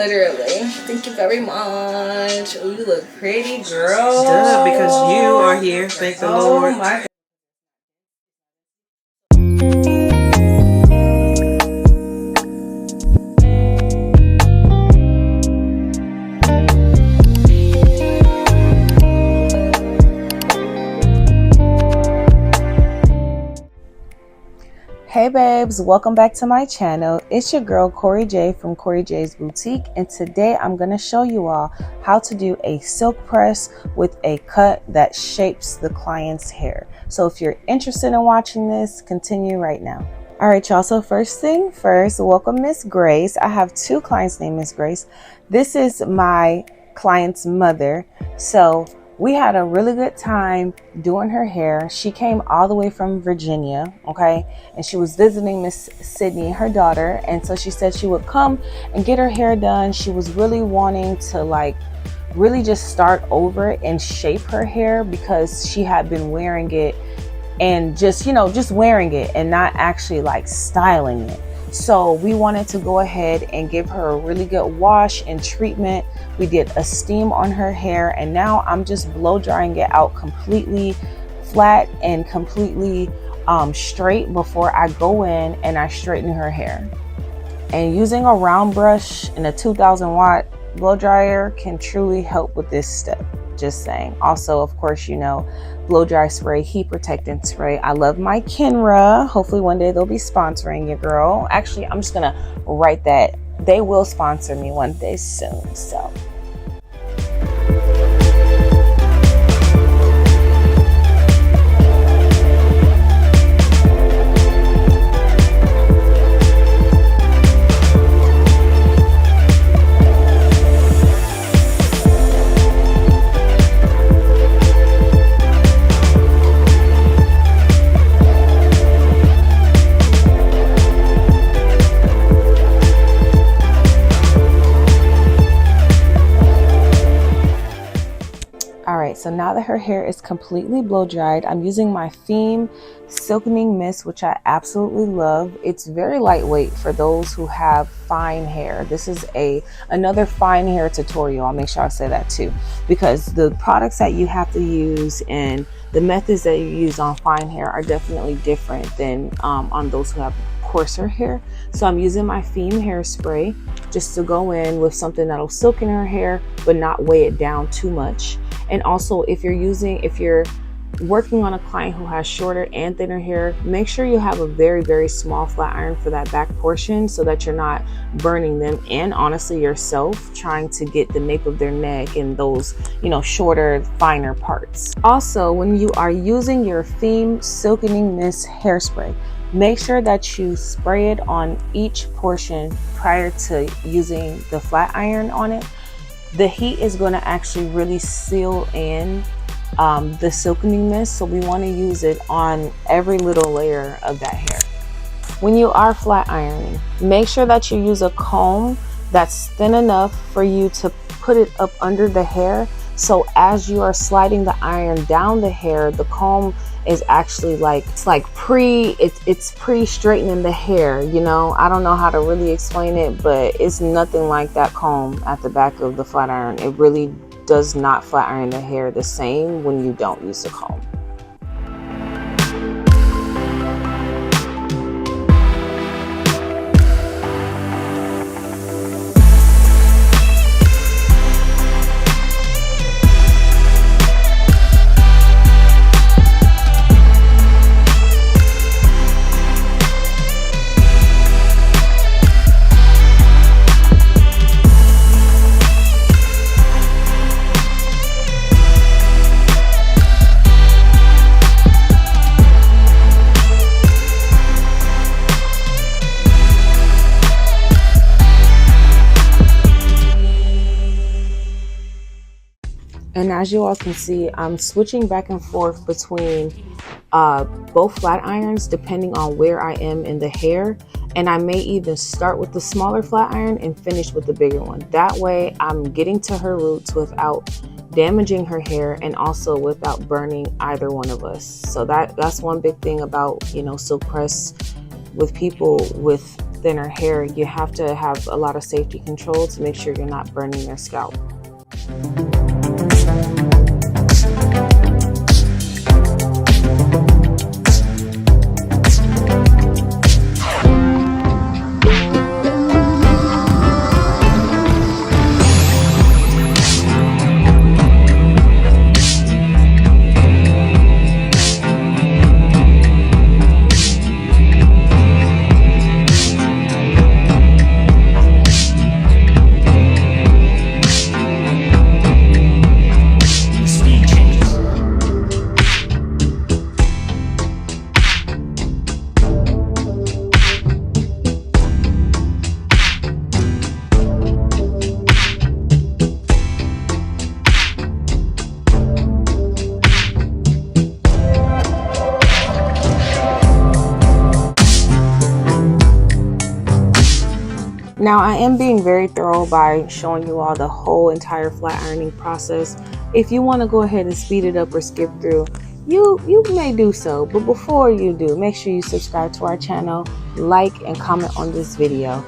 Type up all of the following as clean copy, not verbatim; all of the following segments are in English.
Literally. Thank you very much. Oh, you look pretty, girl. Duh, because you are here. Thank the Lord. Oh my God. Hey babes, welcome back to my channel. It's your girl Corey J from Corey J's Boutique, and today I'm going to show you all how to do a silk press with a cut that shapes the client's hair. So if you're interested in watching this, continue right now. All right, y'all, so first thing first, welcome Miss Grace. I have two clients named Miss Grace. This is my client's mother. So we had a really good time doing her hair. She came all the way from Virginia, okay? And she was visiting Miss Sydney, her daughter. And so she said she would come and get her hair done. She was really wanting to really just start over and shape her hair because she had been wearing it and just wearing it and not actually like styling it. So we wanted to go ahead and give her a really good wash and treatment. We did a steam on her hair, and now I'm just blow drying it out completely flat and completely straight before I go in and I straighten her hair. And using a round brush and a 2000-watt blow dryer can truly help with this step. Just saying. Also, of course, blow dry spray, heat protectant spray. I love my Kenra. Hopefully one day they'll be sponsoring your girl. Actually, I'm just gonna write that they will sponsor me one day soon. So so now that her hair is completely blow dried, I'm using my theme Silkening Mist, which I absolutely love. It's very lightweight for those who have fine hair. This is another fine hair tutorial. I'll make sure I say that too, because the products that you have to use and the methods that you use on fine hair are definitely different than on those who have coarser hair. So I'm using my theme hairspray just to go in with something that'll silken her hair but not weigh it down too much. And also, if you're working on a client who has shorter and thinner hair, make sure you have a very, very small flat iron for that back portion so that you're not burning them and honestly yourself trying to get the nape of their neck and those, shorter, finer parts. Also, when you are using your theme Silkening Mist hairspray, make sure that you spray it on each portion prior to using the flat iron on it. The heat is going to actually really seal in the silkening mist, so we want to use it on every little layer of that hair. When you are flat ironing, make sure that you use a comb that's thin enough for you to put it up under the hair, so as you are sliding the iron down the hair, the comb is actually it's pre-straightening the hair. I don't know how to really explain it, but it's nothing like that comb at the back of the flat iron. It really does not flat iron the hair the same when you don't use the comb. And as you all can see, I'm switching back and forth between both flat irons depending on where I am in the hair. And I may even start with the smaller flat iron and finish with the bigger one. That way I'm getting to her roots without damaging her hair and also without burning either one of us. So that's one big thing about, silk press with people with thinner hair, you have to have a lot of safety control to make sure you're not burning your scalp. Now I am being very thorough by showing you all the whole entire flat ironing process. If you want to go ahead and speed it up or skip through, you may do so, but before you do, make sure you subscribe to our channel, like and comment on this video.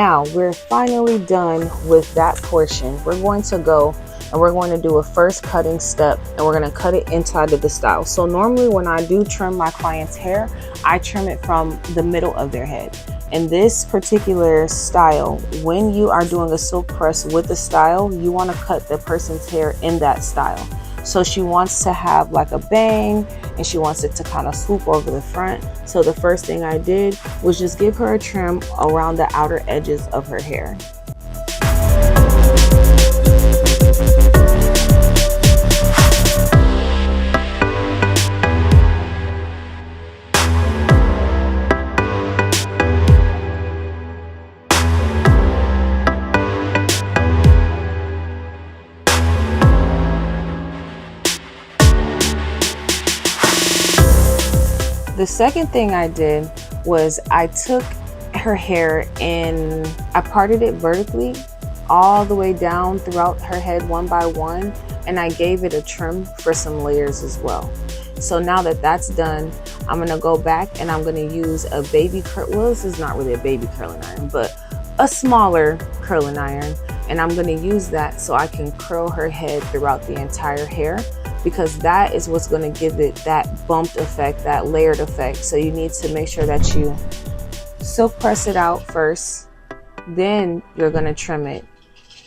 Now we're finally done with that portion. We're going to go and we're going to do a first cutting step, and we're going to cut it inside of the style. So normally when I do trim my client's hair, I trim it from the middle of their head. In this particular style, when you are doing a silk press with the style, you want to cut the person's hair in that style. So she wants to have like a bang, and she wants it to kind of swoop over the front. So the first thing I did was just give her a trim around the outer edges of her hair. The second thing I did was I took her hair and I parted it vertically all the way down throughout her head one by one, and I gave it a trim for some layers as well. So now that that's done, I'm gonna go back and I'm gonna use a baby well, this is not really a baby curling iron, but a smaller curling iron, and I'm gonna use that so I can curl her head throughout the entire hair, because that is what's going to give it that bumped effect, that layered effect. So you need to make sure that you silk press it out first, then you're going to trim it,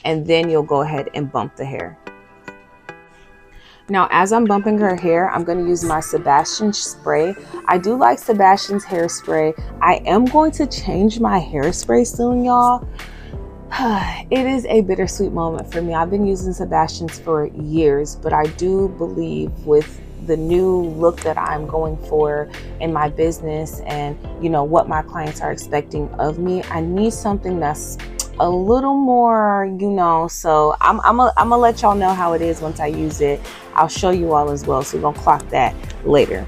and then you'll go ahead and bump the hair. Now, as I'm bumping her hair, I'm going to use my Sebastian spray. I do like Sebastian's hairspray. I am going to change my hairspray soon, y'all. It is a bittersweet moment for me. I've been using Sebastian's for years, but I do believe with the new look that I'm going for in my business and, you know, what my clients are expecting of me, I need something that's a little more, you know, so I'm gonna let y'all know how it is once I use it. I'll show you all as well, so we're gonna clock that later.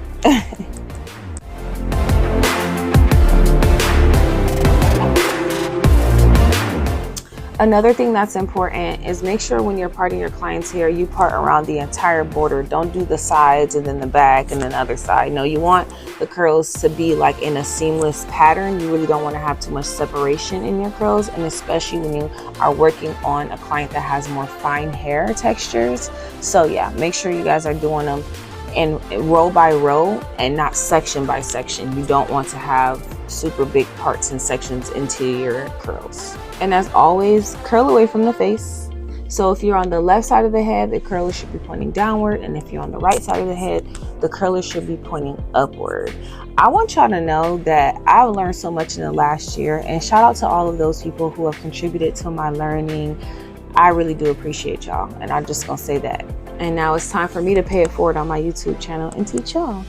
Another thing that's important is make sure when you're parting your client's hair, you part around the entire border. Don't do the sides and then the back and then the other side. No, you want the curls to be like in a seamless pattern. You really don't want to have too much separation in your curls, and especially when you are working on a client that has more fine hair textures. So yeah, make sure you guys are doing them in row by row and not section by section. You don't want to have super big parts and sections into your curls. And as always, curl away from the face. So if you're on the left side of the head, the curler should be pointing downward, and if you're on the right side of the head, the curler should be pointing upward. I want y'all to know that I've learned so much in the last year, and shout out to all of those people who have contributed to my learning. I really do appreciate y'all, and I'm just gonna say that. And now it's time for me to pay it forward on my YouTube channel and teach y'all.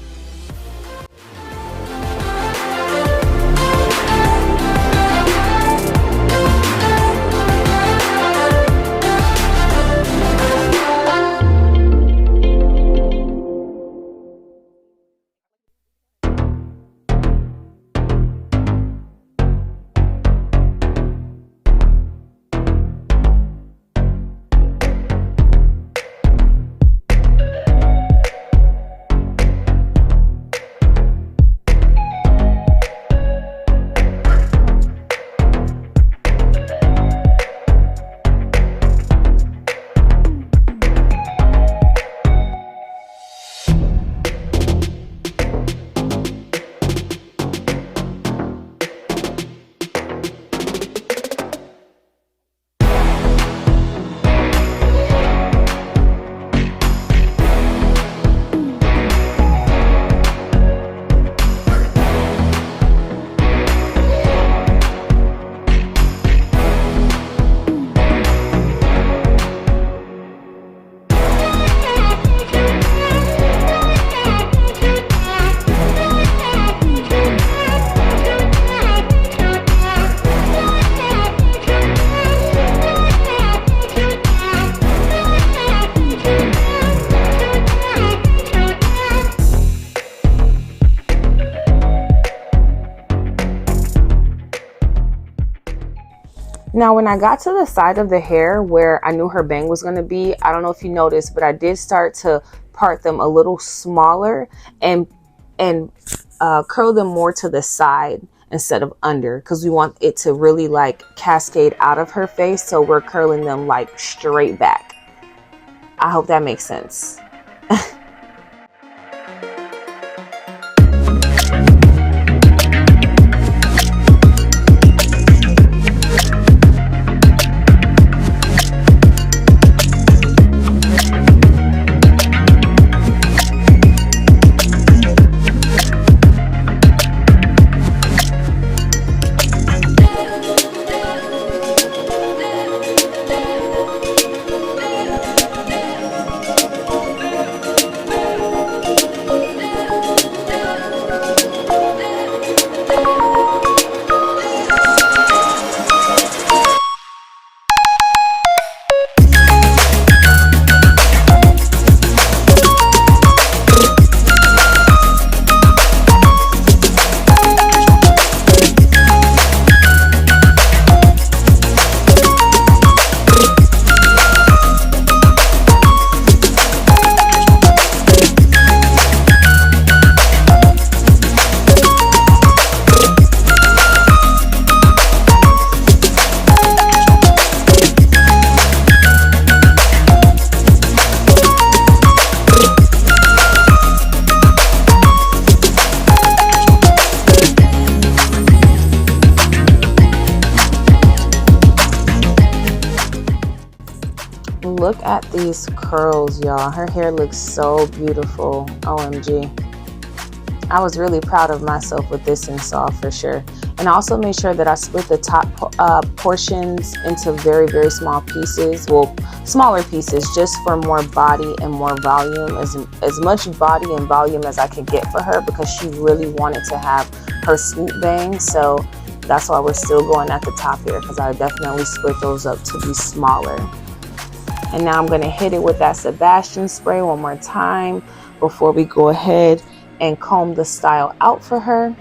Now, when I got to the side of the hair where I knew her bang was going to be, I don't know if you noticed, but I did start to part them a little smaller and curl them more to the side instead of under, because we want it to really like cascade out of her face, so we're curling them like straight back. I hope that makes sense. Look at these curls, y'all. Her hair looks so beautiful. OMG. I was really proud of myself with this install for sure. And I also made sure that I split the top portions into very, very small pieces. Well, smaller pieces, just for more body and more volume. As much body and volume as I could get for her, because she really wanted to have her swoop bangs. So that's why we're still going at the top here, because I definitely split those up to be smaller. And now I'm going to hit it with that Sebastian spray one more time before we go ahead and comb the style out for her.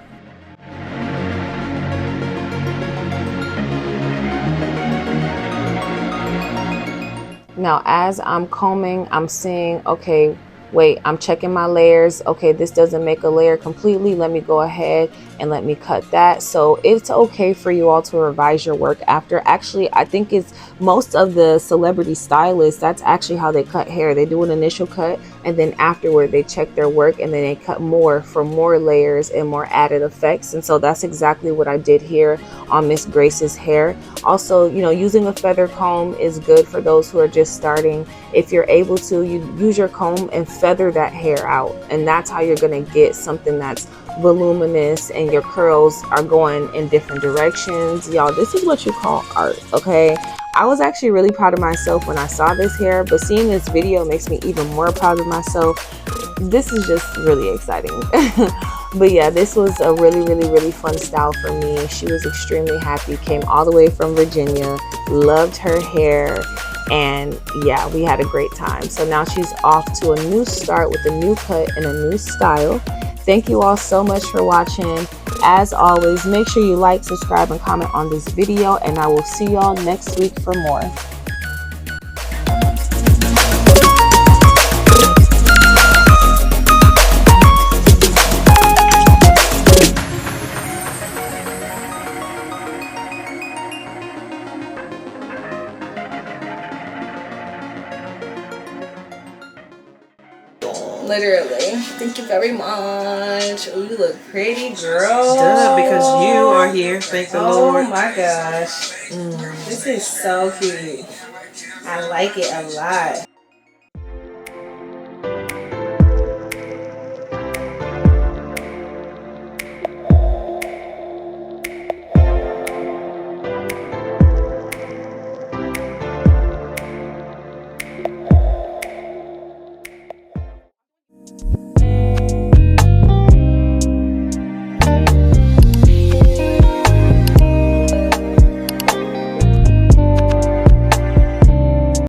Now, as I'm combing, I'm seeing, okay, wait, I'm checking my layers. Okay, this doesn't make a layer completely. Let me go ahead and let me cut that. So it's okay for you all to revise your work after. Actually, I think it's most of the celebrity stylists, that's actually how they cut hair. They do an initial cut, and then afterward they check their work, and then they cut more for more layers and more added effects. And so that's exactly what I did here on Miss Grace's hair. Also, you know, using a feather comb is good for those who are just starting. If you're able to, you use your comb and feather that hair out, and that's how you're going to get something that's voluminous and your curls are going in different directions. Y'all, this is what you call art, okay? I was actually really proud of myself when I saw this hair, but seeing this video makes me even more proud of myself. This is just really exciting. But yeah, this was a really fun style for me. She was extremely happy, came all the way from Virginia, loved her hair, and yeah, we had a great time. So now she's off to a new start with a new cut and a new style. Thank you all so much for watching. As always, make sure you like, subscribe, and comment on this video, and I will see y'all next week for more. Literally. Thank you very much. Oh, you look pretty, girl. Duh, because you are here. Thank the Lord. Oh my gosh. This is so cute. I like it a lot.